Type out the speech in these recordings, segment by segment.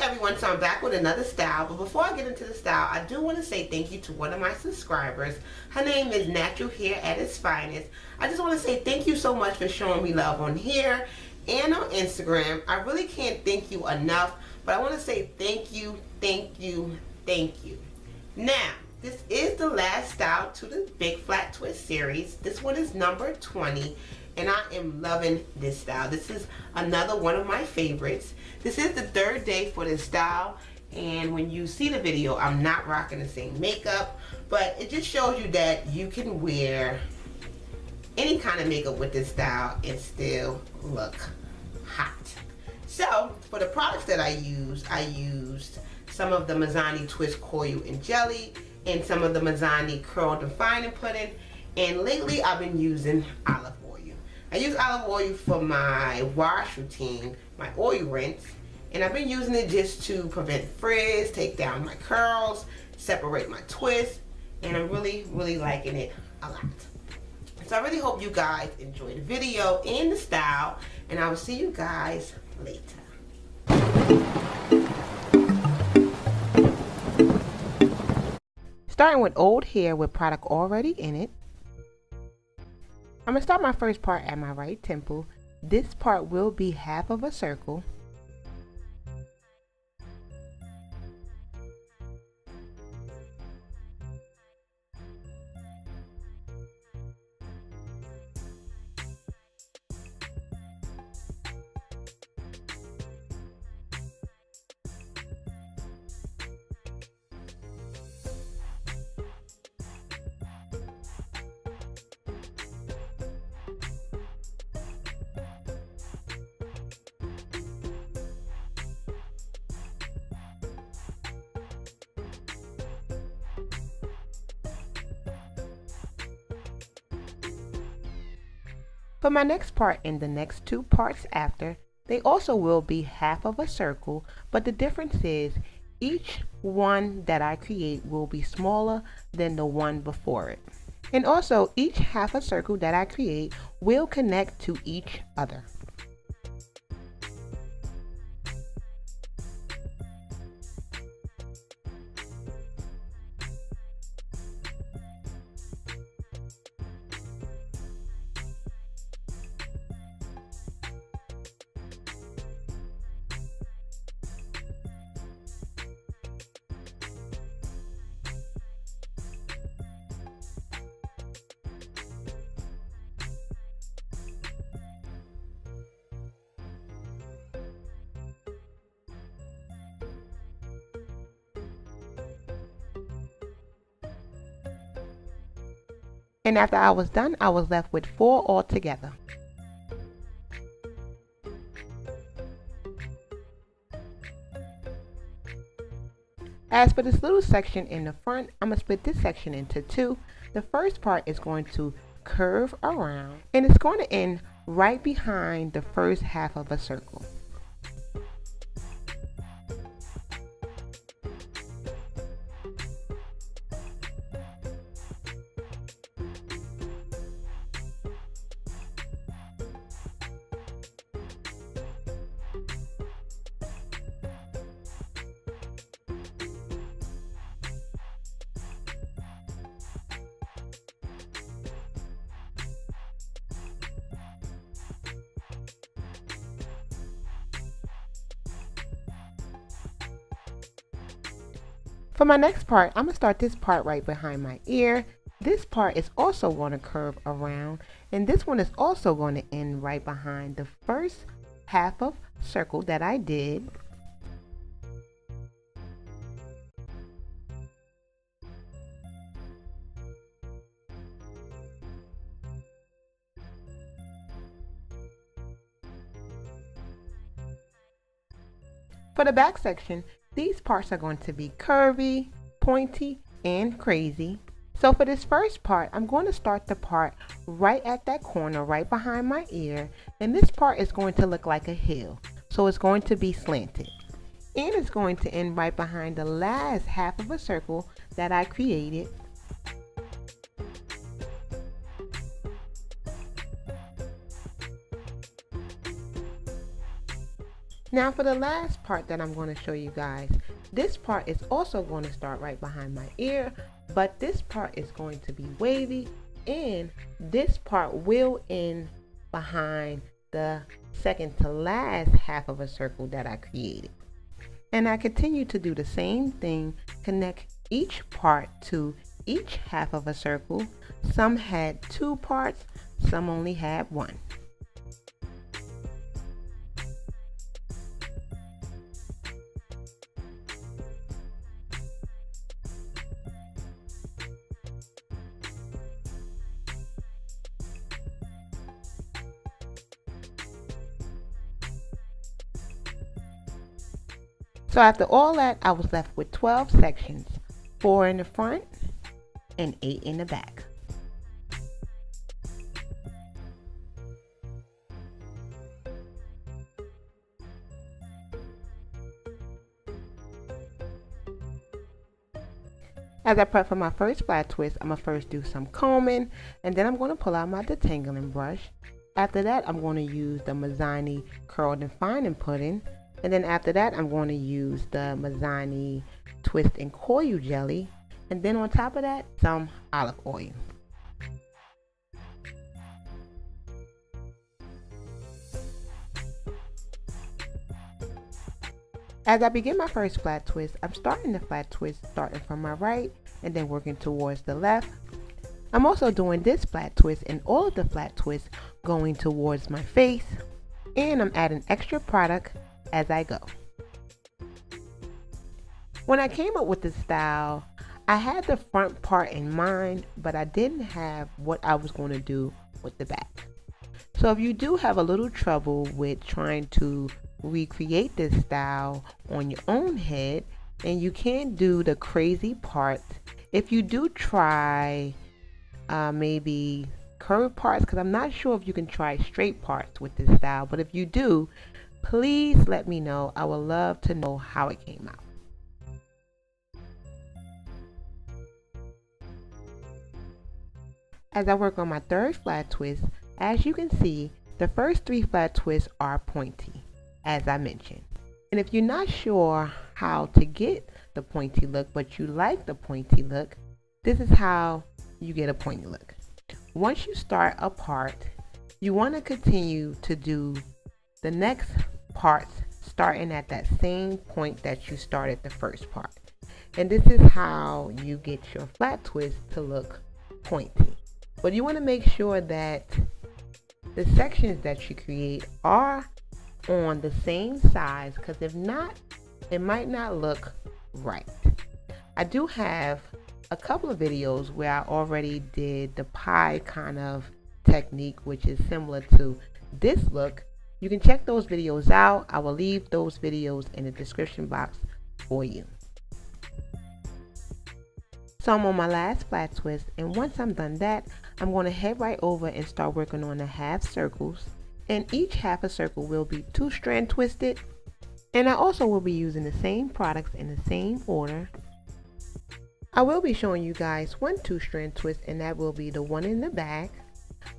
everyone, so I'm back with another style, but before I get into the style, I do want to say thank you to one of my subscribers. Her name is Natural Hair at its Finest. I just want to say thank you so much for showing me love on here and on Instagram. I really can't thank you enough, but I want to say thank you, thank you, thank you. Now, this is the last style to the Big Flat Twist series. This one is number 20. And I am loving this style. This is another one of my favorites. This is the third day for this style. And when you see the video, I'm not rocking the same makeup. But it just shows you that you can wear any kind of makeup with this style and still look hot. So, for the products that I used some of the Mazzani Twist Coil and Jelly and some of the Mazzani Curl Defining Pudding. And lately, I've been using olive oil. I use olive oil for my wash routine, my oil rinse, and I've been using it just to prevent frizz, take down my curls, separate my twists, and I'm really, really liking it a lot. So I really hope you guys enjoy the video and the style, and I will see you guys later. Starting with old hair with product already in it. I'm going to start my first part at my right temple. This part will be half of a circle. For my next part and the next two parts after, they also will be half of a circle, but the difference is each one that I create will be smaller than the one before it. And also each half a circle that I create will connect to each other. And after I was done, I was left with 4 altogether. As for this little section in the front, I'm going to split this section into 2. The first part is going to curve around and it's going to end right behind the first half of a circle. For my next part, I'm going to start this part right behind my ear. This part is also going to curve around, and this one is also going to end right behind the first half of circle that I did. For the back section, these parts are going to be curvy, pointy, and crazy. So for this first part, I'm going to start the part right at that corner, right behind my ear. And this part is going to look like a hill. So it's going to be slanted. And it's going to end right behind the last half of a circle that I created. Now for the last part that I'm going to show you guys, this part is also going to start right behind my ear, but this part is going to be wavy, and this part will end behind the second to last half of a circle that I created. And I continue to do the same thing, connect each part to each half of a circle. Some had 2 parts, some only had 1. So after all that, I was left with 12 sections, 4 in the front and 8 in the back. As I prep for my first flat twist, I'm going to first do some combing, and then I'm going to pull out my detangling brush. After that, I'm going to use the Mazzani curled and fine and pudding. And then after that, I'm going to use the Mazzani twist and coil jelly. And then on top of that, some olive oil. As I begin my first flat twist, I'm starting the flat twist starting from my right and then working towards the left. I'm also doing this flat twist and all of the flat twists going towards my face. And I'm adding extra product as I go. When I came up with this style, I had the front part in mind, but I didn't have what I was going to do with the back. So if you do have a little trouble with trying to recreate this style on your own head and you can't do the crazy parts, if you do try maybe curved parts, because I'm not sure if you can try straight parts with this style, but if you do, please let me know. I would love to know how it came out. As I work on my third flat twist, as you can see, the first 3 flat twists are pointy, as I mentioned. And if you're not sure how to get the pointy look, but you like the pointy look, this is how you get a pointy look. Once you start a part, you want to continue to do the next parts starting at that same point that you started the first part. And this is how you get your flat twist to look pointy. But you want to make sure that the sections that you create are on the same size, because if not, it might not look right. I do have a couple of videos where I already did the pie kind of technique, which is similar to this look. You can check those videos out. I will leave those videos in the description box for you. So I'm on my last flat twist, and once I'm done that, I'm going to head right over and start working on the half circles. And each half a circle will be 2 strand twisted. And I also will be using the same products in the same order. I will be showing you guys 1 2-strand twist, and that will be the one in the back.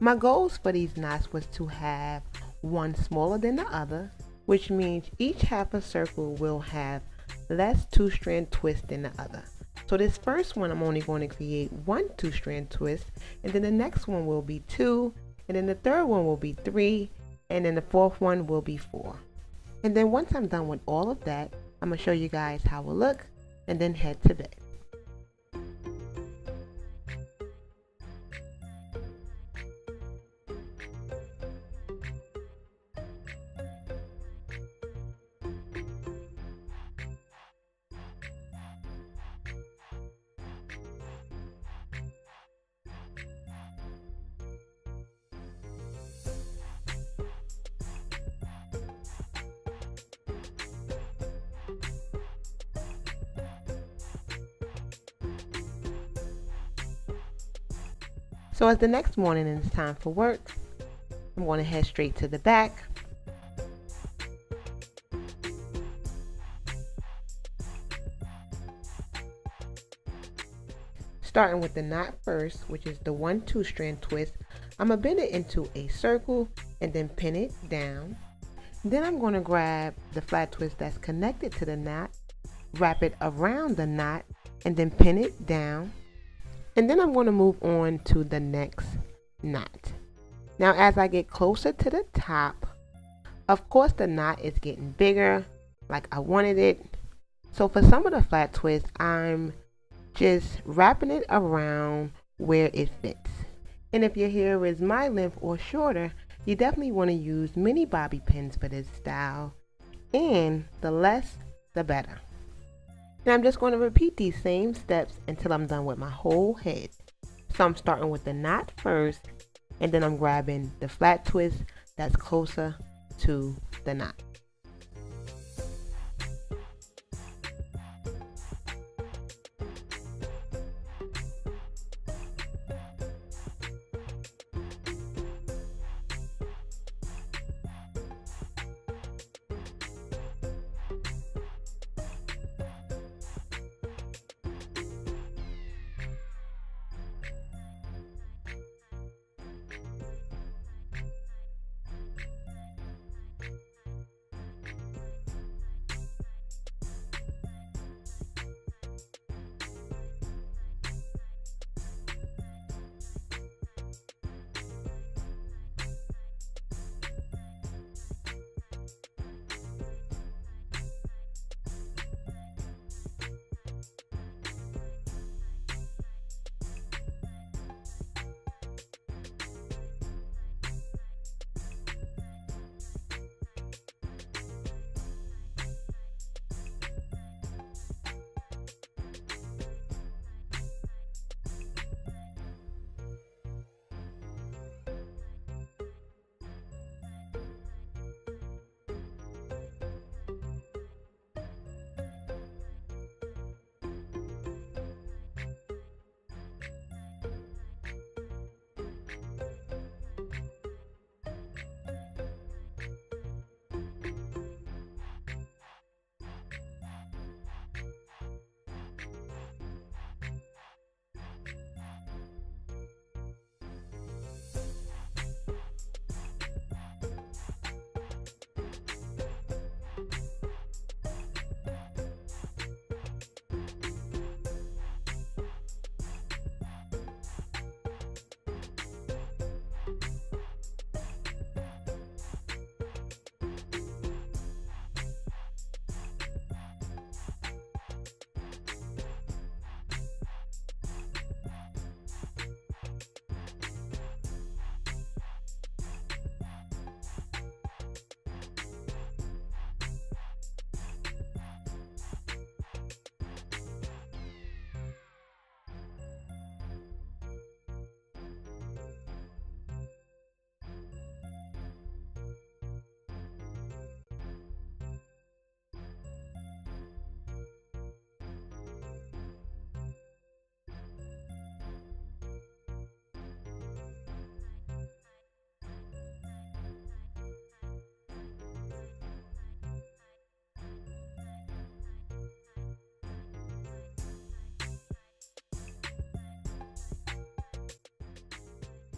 My goals for these knots was to have one smaller than the other, which means each half a circle will have less 2-strand twist than the other. So this first one, I'm only going to create 1 2-strand twist, and then the next one will be 2, and then the third one will be 3, and then the fourth one will be 4. And then once I'm done with all of that, I'm going to show you guys how it will look and then head to bed. So as the next morning and it's time for work, I'm going to head straight to the back. Starting with the knot first, which is the 1 2-strand twist, I'm going to bend it into a circle and then pin it down. Then I'm going to grab the flat twist that's connected to the knot, wrap it around the knot, and then pin it down. And then I'm going to move on to the next knot. Now as I get closer to the top, of course the knot is getting bigger like I wanted it. So for some of the flat twists, I'm just wrapping it around where it fits. And if your hair is my length or shorter, you definitely want to use mini bobby pins for this style. And the less, the better. And I'm just going to repeat these same steps until I'm done with my whole head. So I'm starting with the knot first, and then I'm grabbing the flat twist that's closer to the knot.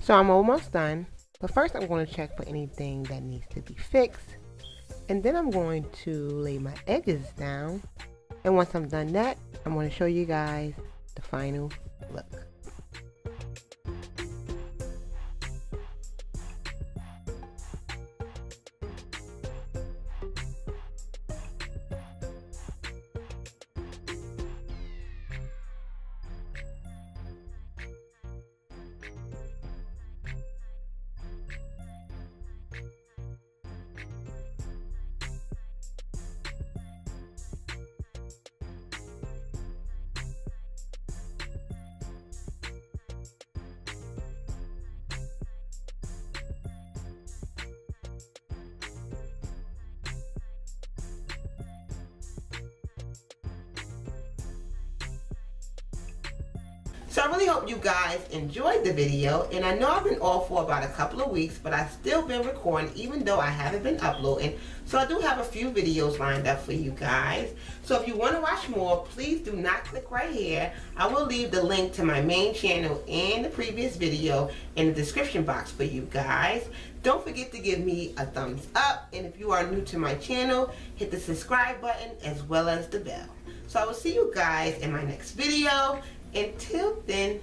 So I'm almost done, but first I'm going to check for anything that needs to be fixed, and then I'm going to lay my edges down, and once I'm done that, I'm going to show you guys the final look. So I really hope you guys enjoyed the video, and I know I've been off for about a couple of weeks, but I've still been recording even though I haven't been uploading. So I do have a few videos lined up for you guys. So if you want to watch more, please do not click right here. I will leave the link to my main channel and the previous video in the description box for you guys. Don't forget to give me a thumbs up, and if you are new to my channel, hit the subscribe button as well as the bell. So I will see you guys in my next video. Until then,